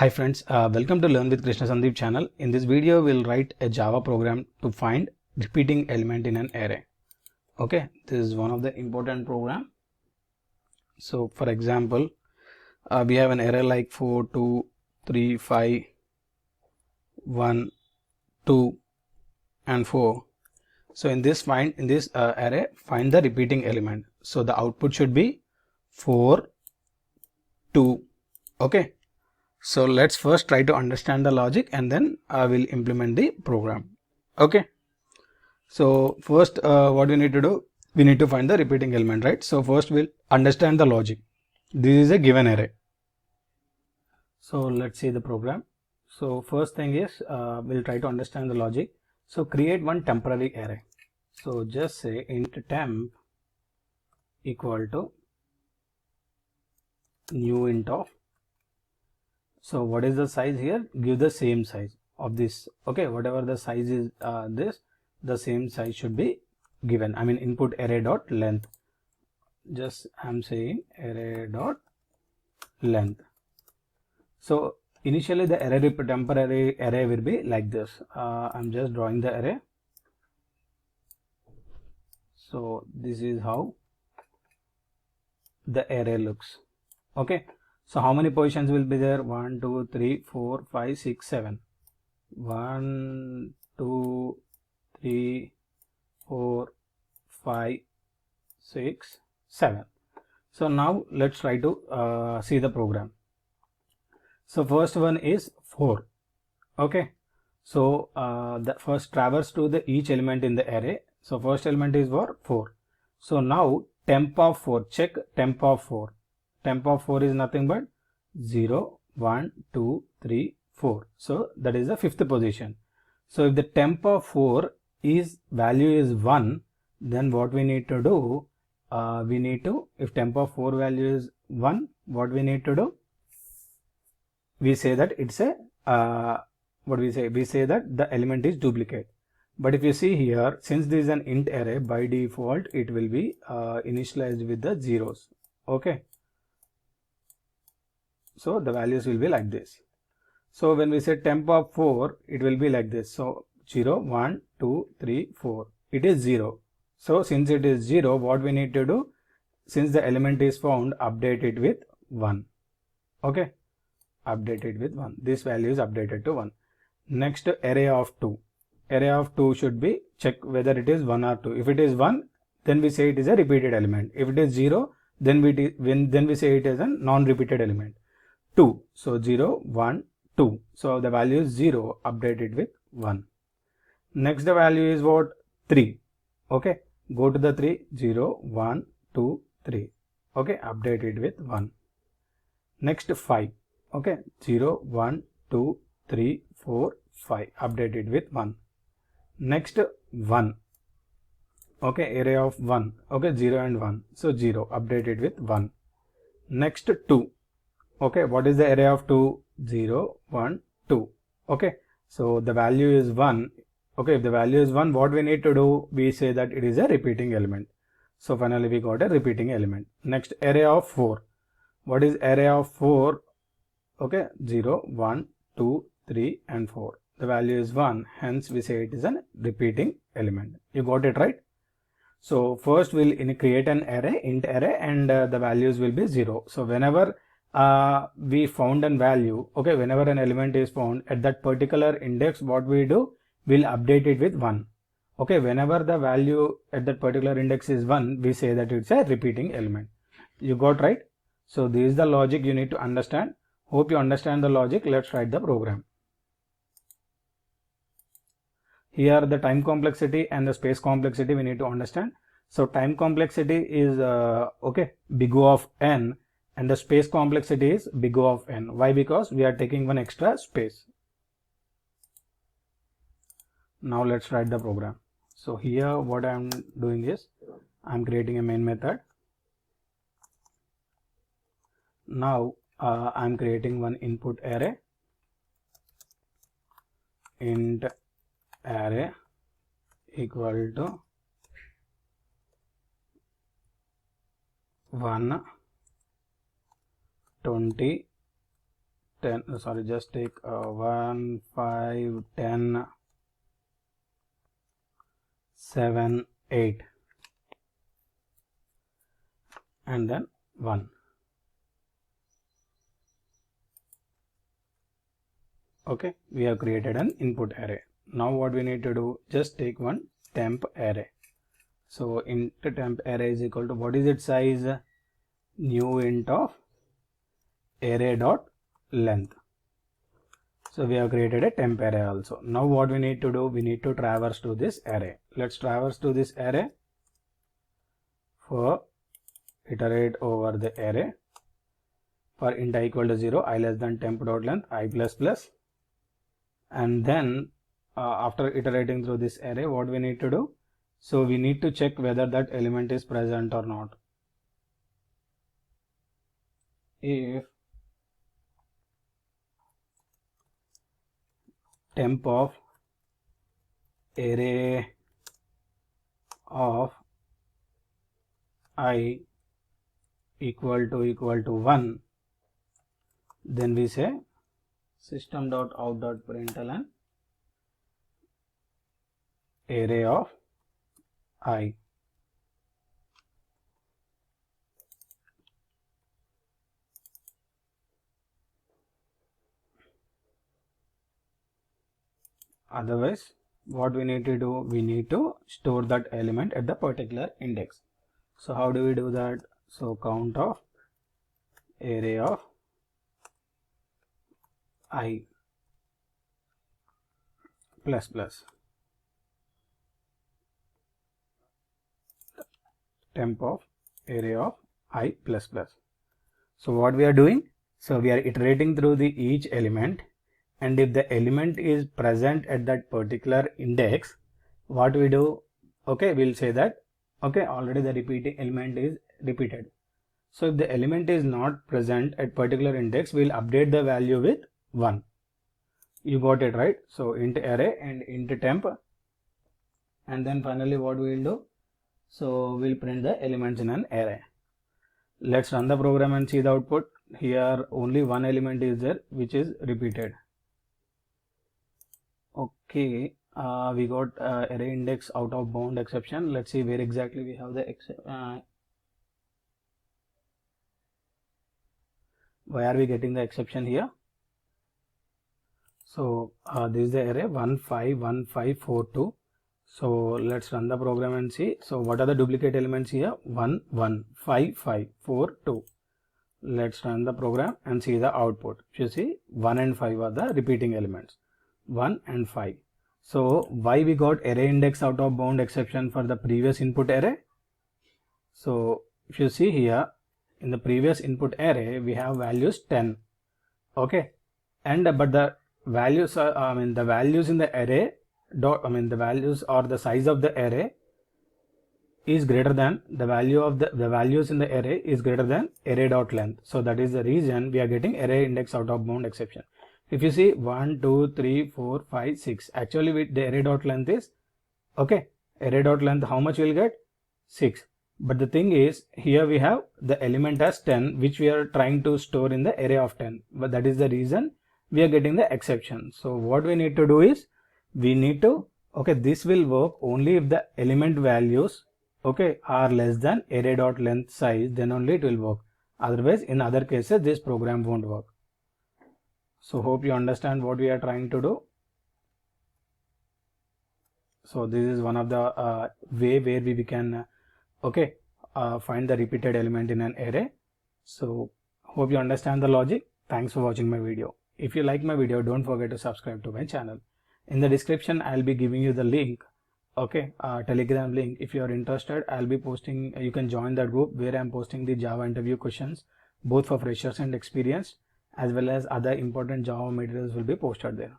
Hi friends, welcome to Learn with Krishna Sandeep channel. In this video, we'll write a Java program to find repeating element in an array. Okay, this is one of the important program. So for example, we have an array like 4, 2, 3, 5, 1, 2 and 4. So in this array, find the repeating element. So the output should be 4, 2. Okay. So let's first try to understand the logic and then I will implement the program. Okay. So first what we need to do, we need to find the repeating element, right? So first we'll understand the logic. This is a given array. So let's see the program. So first thing is we'll try to understand the logic. So create one temporary array. So just say int temp equal to new int of. So what is the size here? Give the same size of this. Okay, whatever the size is the same size should be given. I mean input array dot length. Just I'm saying array dot length. So initially the temporary array will be like this. I'm just drawing the array. So this is how the array looks. Okay. So how many positions will be there? 1, 2, 3, 4, 5, 6, 7. 1, 2, 3, 4, 5, 6, 7. So now let's try to see the program. So first one is 4. Okay. So the first traverse to the each element in the array. So first element is for 4. So now temp of 4. Check temp of 4. Temp of 4 is nothing but 0, 1, 2, 3, 4. So that is the fifth position. So if the temp of 4 is value is 1, then what we need to do, if temp of 4 value is 1, what we need to do? We say that it's a, we say that the element is duplicate. But if you see here, since this is an int array, by default, it will be initialized with the zeros. Okay. So the values will be like this. So when we say temp of 4, it will be like this. So 0, 1, 2, 3, 4. It is 0. So since it is 0, what we need to do? Since the element is found, update it with 1. Okay. Update it with 1. This value is updated to 1. Next, array of 2. Array of 2 should be check whether it is 1 or 2. If it is 1, then we say it is a repeated element. If it is 0, then we say it is a non-repeated element. 2. So 0, 1, 2. So the value is 0, updated with 1. Next the value is what? 3. Okay. Go to the 3, 0, 1, 2, 3. Okay. Update it with 1. Next 5. Okay. 0, 1, 2, 3, 4, 5. Update it with 1. Next 1. Okay. Array of 1. Okay. 0 and 1. So 0. Update it with 1. Next 2. Okay, what is the array of 2? 0, 1, 2. Okay, so the value is 1. Okay, if the value is 1, what we need to do? We say that it is a repeating element. So finally we got a repeating element. Next, array of 4. What is array of 4? Okay, 0, 1, 2, 3 and 4. The value is 1. Hence we say it is a repeating element. You got it right? So first we'll create an array, int array, and the values will be 0. So whenever we found an value, okay, whenever an element is found at that particular index, what we do, we'll update it with 1. Okay, whenever the value at that particular index is 1, we say that it's a repeating element. You got right? So this is the logic you need to understand. Hope you understand the logic. Let's write the program. Here the time complexity and the space complexity we need to understand. So time complexity is okay, big O of n, and the space complexity is big O of n. Why? Because we are taking one extra space. Now let's write the program. So here what I am doing is I am creating a main method. Now I am creating one input array, int array equal to 1, 20, 10, sorry, just take 1, 5, 10, 7, 8 and then 1. Okay, we have created an input array. Now what we need to do, just take one temp array. So int temp array is equal to, what is its size? New int of array dot length. So we have created a temp array also. Now what we need to do, we need to traverse to this array. Let's traverse to this array. For iterate over the array. For int I equal to 0, I less than temp dot length, I plus plus. And then after iterating through this array, what we need to do? So we need to check whether that element is present or not. If temp of array of I equal to 1, then we say system.out.println array of I. Otherwise, what we need to do, we need to store that element at the particular index. So how do we do that? So count of array of I plus plus temp of array of I plus plus. So what we are doing? So we are iterating through the each element, and if the element is present at that particular index, what we do? Okay, we'll say that okay, already the repeating element is repeated. So if the element is not present at particular index, we'll update the value with 1. You got it, right? So int array and int temp, and then finally what we will do? So we'll print the elements in an array. Let's run the program and see the output. Here only one element is there which is repeated. Okay, we got array index out of bound exception. Let's see where exactly we have the why are we getting the exception here? So this is the array 151542. So let's run the program and see. So what are the duplicate elements here? 1 1 5 5 4 2. Let's run the program and see the output. You see 1 and 5 are the repeating elements, 1 and 5. So why we got array index out of bound exception for the previous input array? So if you see here, in the previous input array we have values 10. Okay, and but the values are, the values in the array dot, the values or the size of the array is greater than the value of the values in the array is greater than array dot length. So that is the reason we are getting array index out of bound exception. If you see 1 2 3 4 5 6, actually with the array dot length is okay, array dot length how much we'll get? 6. But the thing is, here we have the element as 10 which we are trying to store in the array of 10, but that is the reason we are getting the exception. So what we need to do is, we need to, okay, this will work only if the element values, okay, are less than array dot length size, then only it will work. Otherwise, in other cases, this program won't work. So hope you understand what we are trying to do. So this is one of the way where we can okay, find the repeated element in an array. So hope you understand the logic. Thanks for watching my video. If you like my video, don't forget to subscribe to my channel. In the description, I'll be giving you the link, okay, Telegram link. If you are interested, I'll be posting, you can join that group where I'm posting the Java interview questions, both for freshers and experienced, as well as other important Java materials will be posted there.